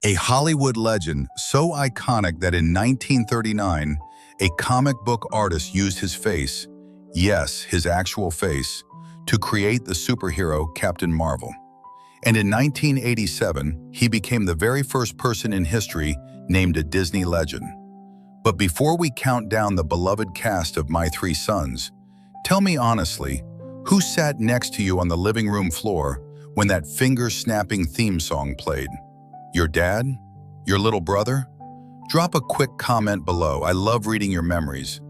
A Hollywood legend so iconic that in 1939, a comic book artist used his face, yes, his actual face, to create the superhero Captain Marvel. And in 1987, he became the very first person in history named a Disney legend. But before we count down the beloved cast of My Three Sons, tell me honestly, who sat next to you on the living room floor when that finger-snapping theme song played? Your dad? Your little brother? Drop a quick comment below. I love reading your memories.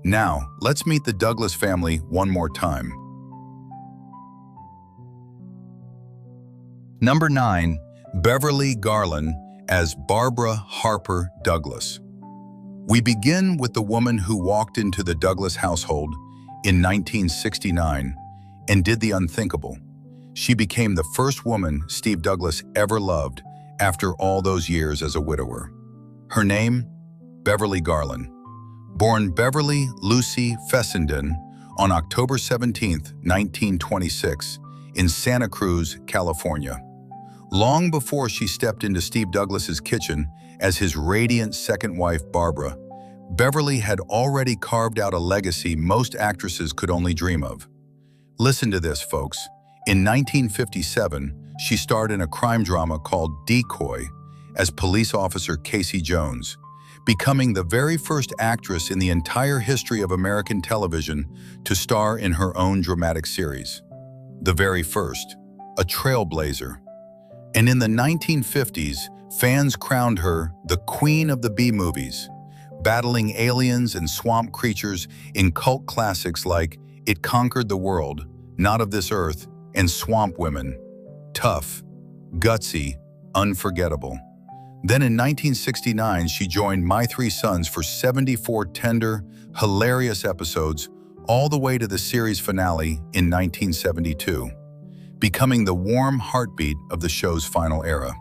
Now, let's meet the Douglas family one more time. Number 9. Beverly Garland as Barbara Harper Douglas. We begin with the woman who walked into the Douglas household in 1969 and did the unthinkable. She became the first woman Steve Douglas ever loved after all those years as a widower. Her name? Beverly Garland. Born Beverly Lucy Fessenden on October 17, 1926, in Santa Cruz, California. Long before she stepped into Steve Douglas's kitchen as his radiant second wife, Barbara, Beverly had already carved out a legacy most actresses could only dream of. Listen to this, folks. In 1957, she starred in a crime drama called Decoy as police officer Casey Jones, becoming the very first actress in the entire history of American television to star in her own dramatic series. The very first, a trailblazer. And in the 1950s, fans crowned her the Queen of the B-movies, battling aliens and swamp creatures in cult classics like It Conquered the World, Not of This Earth, and Swamp Women. Tough, gutsy, unforgettable. Then in 1969, she joined My Three Sons for 74 tender, hilarious episodes, all the way to the series finale in 1972, becoming the warm heartbeat of the show's final era.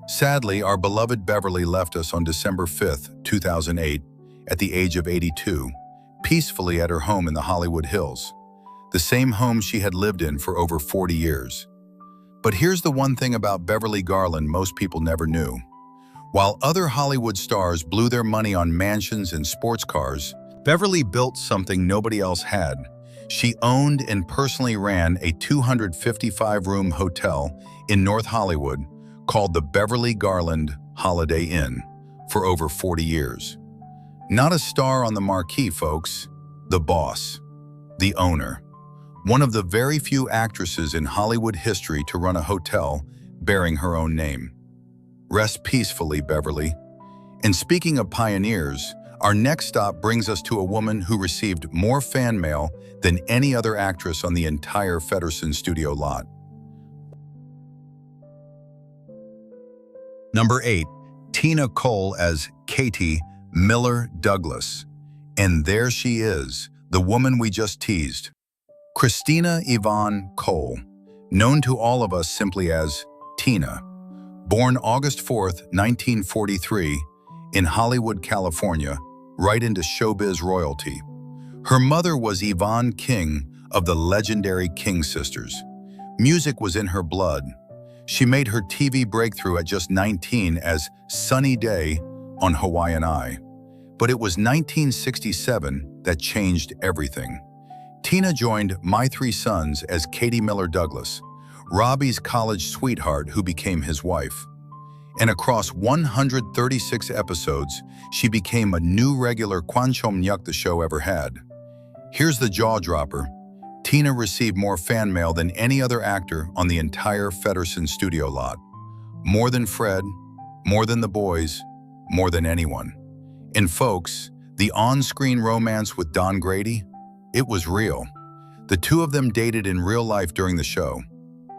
Sadly, our beloved Beverly left us on December 5, 2008, at the age of 82, peacefully at her home in the Hollywood Hills, the same home she had lived in for over 40 years. But here's the one thing about Beverly Garland most people never knew. While other Hollywood stars blew their money on mansions and sports cars, Beverly built something nobody else had. She owned and personally ran a 255-room hotel in North Hollywood called the Beverly Garland Holiday Inn for over 40 years. Not a star on the marquee, folks. The boss. The owner. One of the very few actresses in Hollywood history to run a hotel bearing her own name. Rest peacefully, Beverly. And speaking of pioneers, our next stop brings us to a woman who received more fan mail than any other actress on the entire Feddersen studio lot. Number 8. Tina Cole as Katie Miller Douglas. And there she is, the woman we just teased. Christina Yvonne Cole, known to all of us simply as Tina. Born August 4, 1943, in Hollywood, California, right into showbiz royalty. Her mother was Yvonne King of the legendary King Sisters. Music was in her blood. She made her TV breakthrough at just 19 as Sunny Day on Hawaiian Eye. But it was 1967 that changed everything. Tina joined My Three Sons as Katie Miller Douglas, Robbie's college sweetheart who became his wife. And across 136 episodes, she became a new regular Kwanchomnyak the show ever had. Here's the jaw-dropper. Tina received more fan mail than any other actor on the entire Feddersen studio lot. More than Fred, more than the boys, more than anyone. And folks, the on-screen romance with Don Grady? It was real. The two of them dated in real life during the show,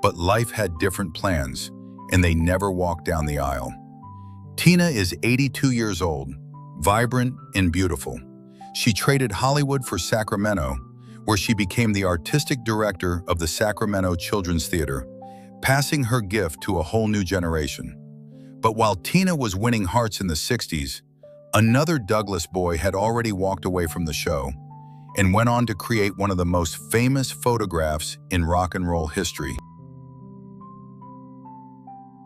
but life had different plans, and they never walked down the aisle. Tina is 82 years old, vibrant and beautiful. She traded Hollywood for Sacramento, where she became the artistic director of the Sacramento Children's Theater, passing her gift to a whole new generation. But while Tina was winning hearts in the 60s, another Douglas boy had already walked away from the show and went on to create one of the most famous photographs in rock and roll history.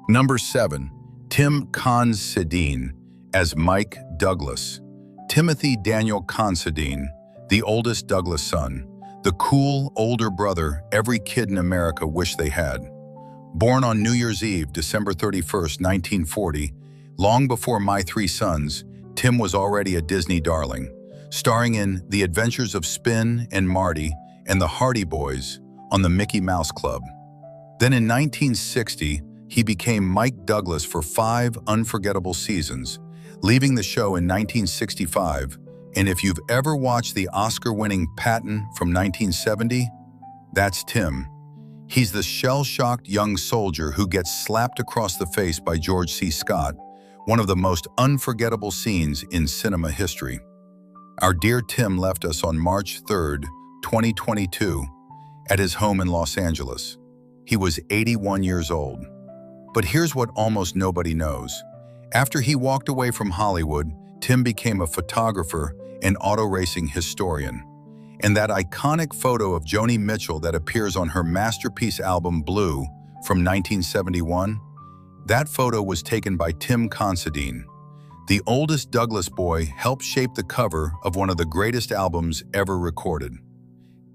Number 7. Tim Considine as Mike Douglas. Timothy Daniel Considine, the oldest Douglas son, the cool older brother every kid in America wished they had. Born on New Year's Eve, December 31st, 1940, long before My Three Sons, Tim was already a Disney darling, starring in The Adventures of Spin and Marty and the Hardy Boys on the Mickey Mouse Club. Then in 1960, he became Mike Douglas for 5 unforgettable seasons, leaving the show in 1965. And if you've ever watched the Oscar-winning Patton from 1970, that's Tim. He's the shell-shocked young soldier who gets slapped across the face by George C. Scott, one of the most unforgettable scenes in cinema history. Our dear Tim left us on March 3rd, 2022, at his home in Los Angeles. He was 81 years old. But here's what almost nobody knows. After he walked away from Hollywood, Tim became a photographer and auto racing historian. And that iconic photo of Joni Mitchell that appears on her masterpiece album Blue from 1971, that photo was taken by Tim Considine. The oldest Douglas boy helped shape the cover of one of the greatest albums ever recorded.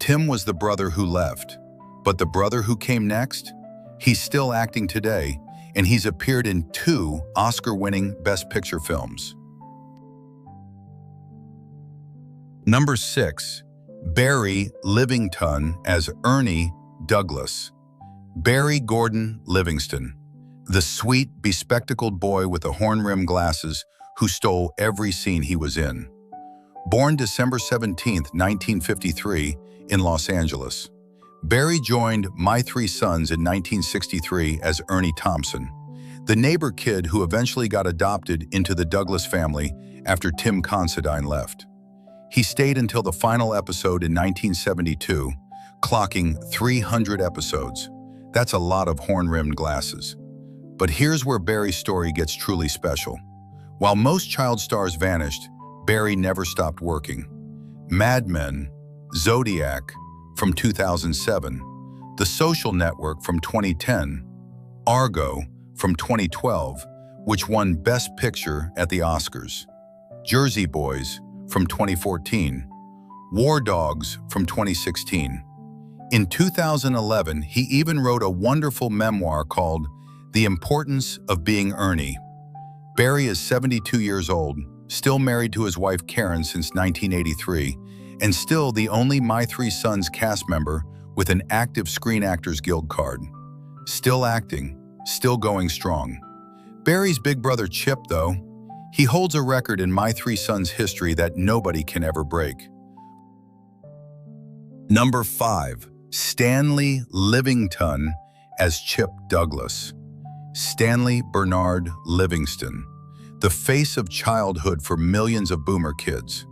Tim was the brother who left, but the brother who came next? He's still acting today, and he's appeared in 2 Oscar-winning Best Picture films. Number 6. Barry Livingston as Ernie Douglas. Barry Gordon Livingston, the sweet, bespectacled boy with the horn-rimmed glasses who stole every scene he was in. Born December 17, 1953, in Los Angeles, Barry joined My Three Sons in 1963 as Ernie Thompson, the neighbor kid who eventually got adopted into the Douglas family after Tim Considine left. He stayed until the final episode in 1972, clocking 300 episodes. That's a lot of horn-rimmed glasses. But here's where Barry's story gets truly special. While most child stars vanished, Barry never stopped working. Mad Men, Zodiac from 2007, The Social Network from 2010, Argo from 2012, which won Best Picture at the Oscars, Jersey Boys from 2014, War Dogs from 2016. In 2011, he even wrote a wonderful memoir called The Importance of Being Ernie. Barry is 72 years old, still married to his wife Karen since 1983, and still the only My Three Sons cast member with an active Screen Actors Guild card. Still acting, still going strong. Barry's big brother Chip, though, he holds a record in My Three Sons history that nobody can ever break. Number 5. Stanley Livingston as Chip Douglas. Stanley Bernard Livingston, the face of childhood for millions of boomer kids.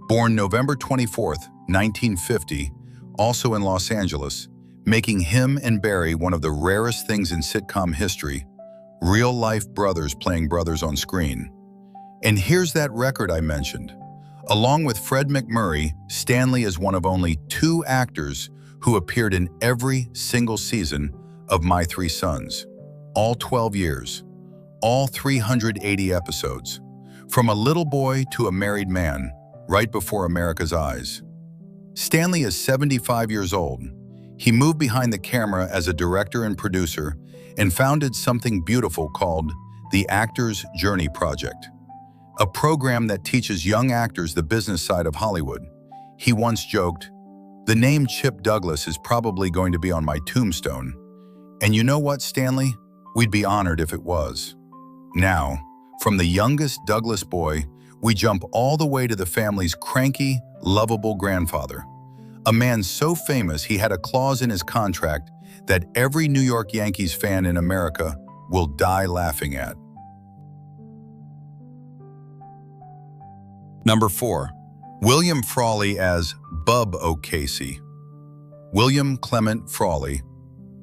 Born November 24, 1950, also in Los Angeles, making him and Barry one of the rarest things in sitcom history, real-life brothers playing brothers on screen. And here's that record I mentioned. Along with Fred McMurray, Stanley is one of only 2 actors who appeared in every single season of My Three Sons. All 12 years, all 380 episodes, from a little boy to a married man, right before America's eyes. Stanley is 75 years old. He moved behind the camera as a director and producer and founded something beautiful called the Actors Journey Project, a program that teaches young actors the business side of Hollywood. He once joked, "The name Chip Douglas is probably going to be on my tombstone." And you know what, Stanley? We'd be honored if it was. Now, from the youngest Douglas boy, we jump all the way to the family's cranky, lovable grandfather, a man so famous he had a clause in his contract that every New York Yankees fan in America will die laughing at. Number 4. William Frawley as Bub O'Casey. William Clement Frawley,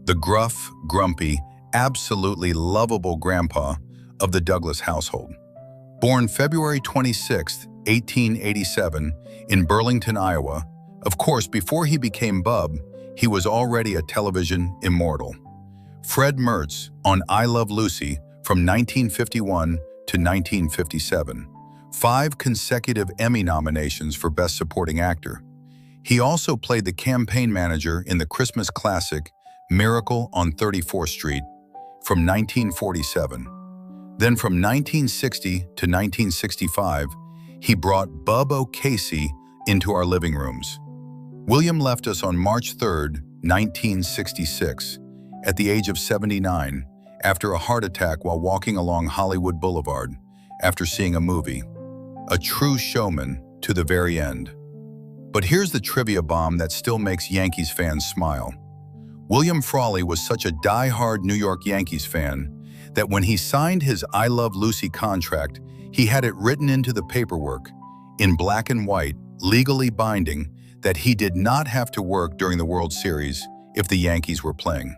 the gruff, grumpy, absolutely lovable grandpa of the Douglas household. Born February 26, 1887, in Burlington, Iowa. Of course, before he became Bub, he was already a television immortal. Fred Mertz on I Love Lucy from 1951 to 1957, 5 consecutive Emmy nominations for Best Supporting Actor. He also played the campaign manager in the Christmas classic Miracle on 34th Street from 1947. Then from 1960 to 1965, he brought Bub O'Casey into our living rooms. William left us on March 3, 1966, at the age of 79, after a heart attack while walking along Hollywood Boulevard after seeing a movie. A true showman to the very end. But here's the trivia bomb that still makes Yankees fans smile. William Frawley was such a die-hard New York Yankees fan that when he signed his I Love Lucy contract, he had it written into the paperwork, in black and white, legally binding, that he did not have to work during the World Series if the Yankees were playing.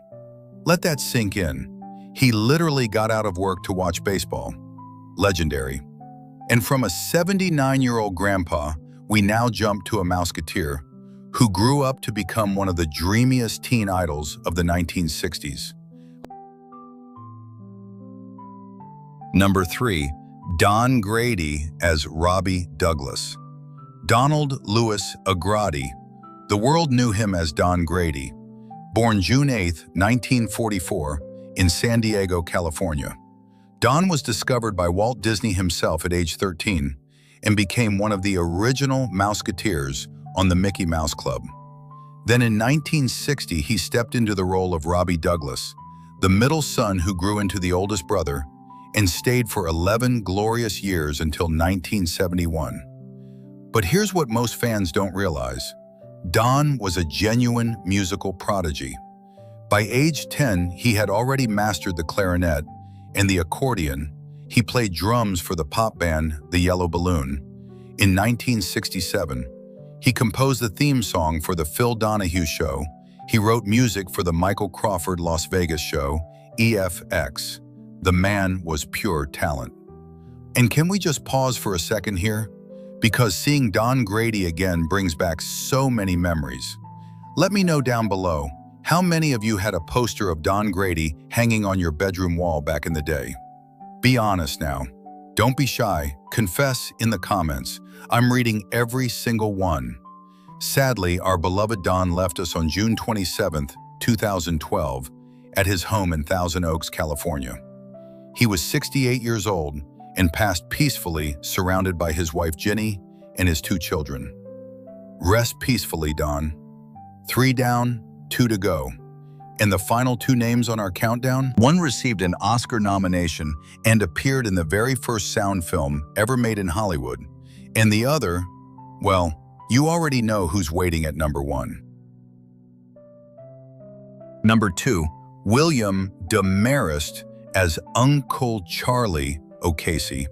Let that sink in. He literally got out of work to watch baseball. Legendary. And from a 79-year-old grandpa, we now jump to a Mouseketeer who grew up to become one of the dreamiest teen idols of the 1960s. Number 3, Don Grady as Robbie Douglas. Donald Louis Agradi. The world knew him as Don Grady. Born June 8, 1944, in San Diego, California. Don was discovered by Walt Disney himself at age 13 and became one of the original Mouseketeers on the Mickey Mouse Club. Then in 1960, he stepped into the role of Robbie Douglas, the middle son who grew into the oldest brother, and stayed for 11 glorious years until 1971. But here's what most fans don't realize. Don was a genuine musical prodigy. By age 10, he had already mastered the clarinet and the accordion. He played drums for the pop band The Yellow Balloon. In 1967, he composed the theme song for the Phil Donahue Show. He wrote music for the Michael Crawford Las Vegas show, EFX. The man was pure talent. And can we just pause for a second here? Because seeing Don Grady again brings back so many memories. Let me know down below, how many of you had a poster of Don Grady hanging on your bedroom wall back in the day? Be honest now. Don't be shy. Confess in the comments. I'm reading every single one. Sadly, our beloved Don left us on June 27, 2012, at his home in Thousand Oaks, California. He was 68 years old and passed peacefully, surrounded by his wife Ginny and his 2 children. Rest peacefully, Don. 3 down, 2 to go. And the final 2 names on our countdown? One received an Oscar nomination and appeared in the very first sound film ever made in Hollywood. And the other, well, you already know who's waiting at number 1. Number 2, William Demarest as Uncle Charlie O'Casey.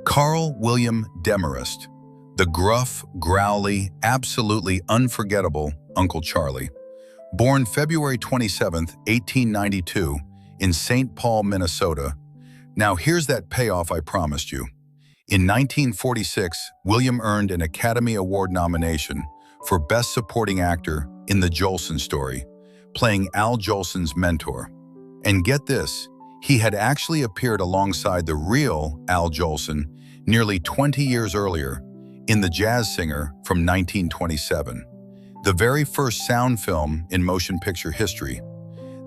Carl William Demarest, the gruff, growly, absolutely unforgettable Uncle Charlie. Born February 27, 1892, in St. Paul, Minnesota. Now here's that payoff I promised you. In 1946, William earned an Academy Award nomination for Best Supporting Actor in The Jolson Story, playing Al Jolson's mentor. And get this, he had actually appeared alongside the real Al Jolson nearly 20 years earlier in The Jazz Singer from 1927, the very first sound film in motion picture history.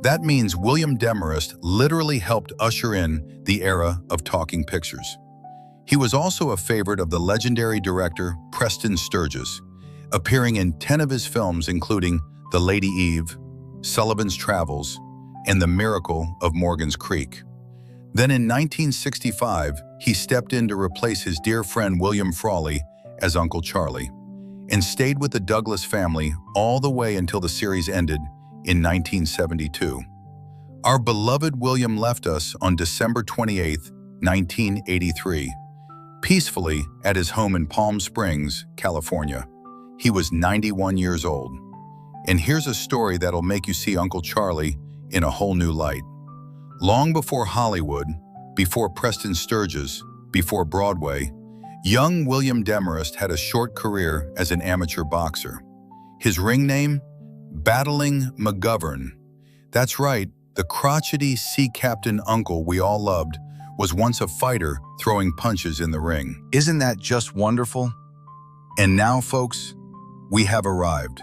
That means William Demarest literally helped usher in the era of talking pictures. He was also a favorite of the legendary director Preston Sturges, appearing in 10 of his films including The Lady Eve, Sullivan's Travels, and The Miracle of Morgan's Creek. Then in 1965, he stepped in to replace his dear friend William Frawley as Uncle Charlie, and stayed with the Douglas family all the way until the series ended in 1972. Our beloved William left us on December 28, 1983, peacefully at his home in Palm Springs, California. He was 91 years old. And here's a story that'll make you see Uncle Charlie in a whole new light. Long before Hollywood, before Preston Sturges, before Broadway, young William Demarest had a short career as an amateur boxer. His ring name? Battling McGovern. That's right, the crotchety sea captain uncle we all loved was once a fighter throwing punches in the ring. Isn't that just wonderful? And now, folks, we have arrived.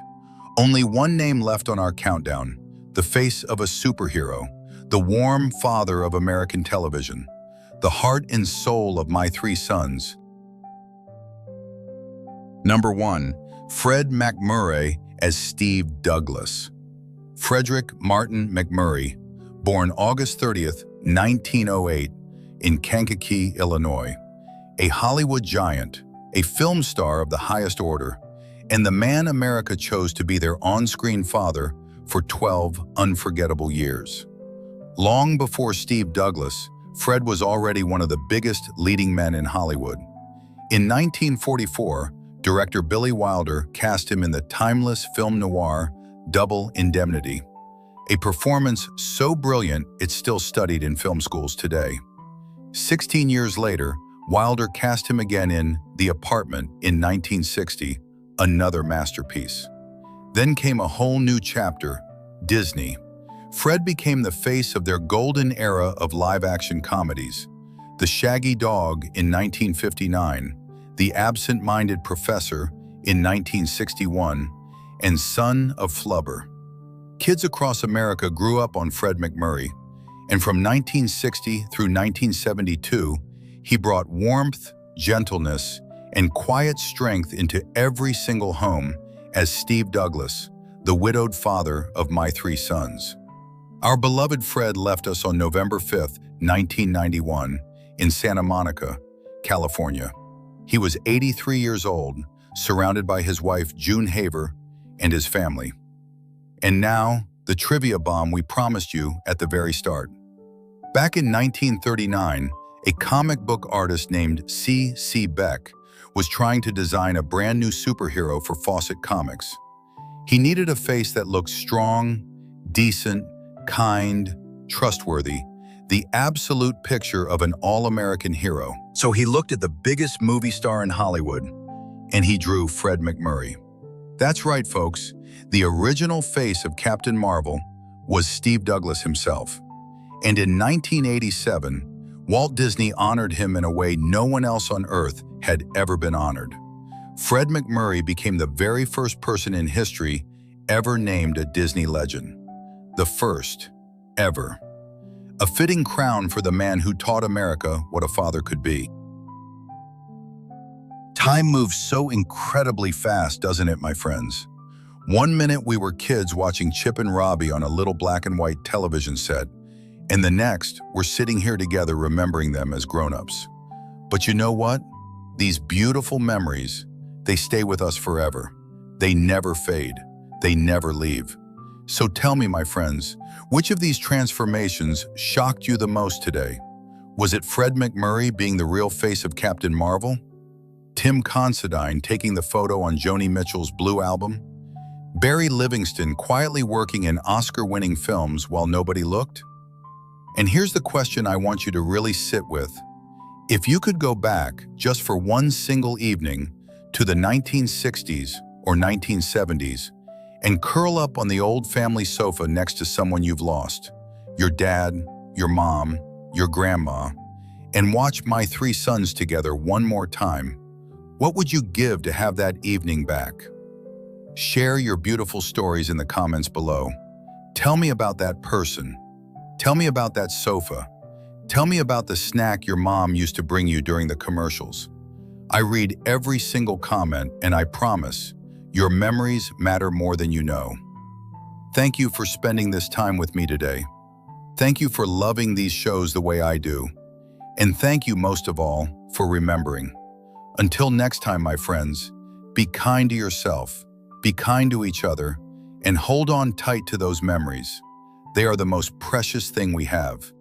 Only one name left on our countdown, the face of a superhero, the warm father of American television, the heart and soul of my three sons. Number 1, Fred McMurray as Steve Douglas. Frederick Martin McMurray, born August 30th, 1908, in Kankakee, Illinois. A Hollywood giant, a film star of the highest order, and the man America chose to be their on-screen father for 12 unforgettable years. Long before Steve Douglas, Fred was already one of the biggest leading men in Hollywood. In 1944, director Billy Wilder cast him in the timeless film noir Double Indemnity, a performance so brilliant it's still studied in film schools today. 16 years later, Wilder cast him again in The Apartment in 1960, another masterpiece. Then came a whole new chapter, Disney. Fred became the face of their golden era of live-action comedies. The Shaggy Dog in 1959, The Absent-Minded Professor in 1961, and Son of Flubber. Kids across America grew up on Fred McMurray, and from 1960 through 1972, he brought warmth, gentleness, and quiet strength into every single home as Steve Douglas, the widowed father of my three sons. Our beloved Fred left us on November 5th, 1991, in Santa Monica, California. He was 83 years old, surrounded by his wife June Haver and his family. And now, the trivia bomb we promised you at the very start. Back in 1939, a comic book artist named C.C. Beck was trying to design a brand new superhero for Fawcett Comics. He needed a face that looked strong, decent, kind, trustworthy, the absolute picture of an all-American hero. So he looked at the biggest movie star in Hollywood, and he drew Fred McMurray. That's right, folks. The original face of Captain Marvel was Steve Douglas himself. And in 1987, Walt Disney honored him in a way no one else on Earth had ever been honored. Fred McMurray became the very first person in history ever named a Disney legend. The first, ever. A fitting crown for the man who taught America what a father could be. Time moves so incredibly fast, doesn't it, my friends? One minute we were kids watching Chip and Robbie on a little black and white television set, and the next, we're sitting here together remembering them as grown-ups. But you know what? These beautiful memories, they stay with us forever. They never fade. They never leave. So tell me, my friends, which of these transformations shocked you the most today? Was it Fred McMurray being the real face of Captain Marvel? Tim Considine taking the photo on Joni Mitchell's Blue album? Barry Livingston quietly working in Oscar-winning films while nobody looked? And here's the question I want you to really sit with. If you could go back just for one single evening to the 1960s or 1970s and curl up on the old family sofa next to someone you've lost, your dad, your mom, your grandma, and watch my three sons together one more time, what would you give to have that evening back? Share your beautiful stories in the comments below. Tell me about that person. Tell me about that sofa. Tell me about the snack your mom used to bring you during the commercials. I read every single comment, and I promise, your memories matter more than you know. Thank you for spending this time with me today. Thank you for loving these shows the way I do. And thank you most of all for remembering. Until next time, my friends, be kind to yourself, be kind to each other, and hold on tight to those memories. They are the most precious thing we have.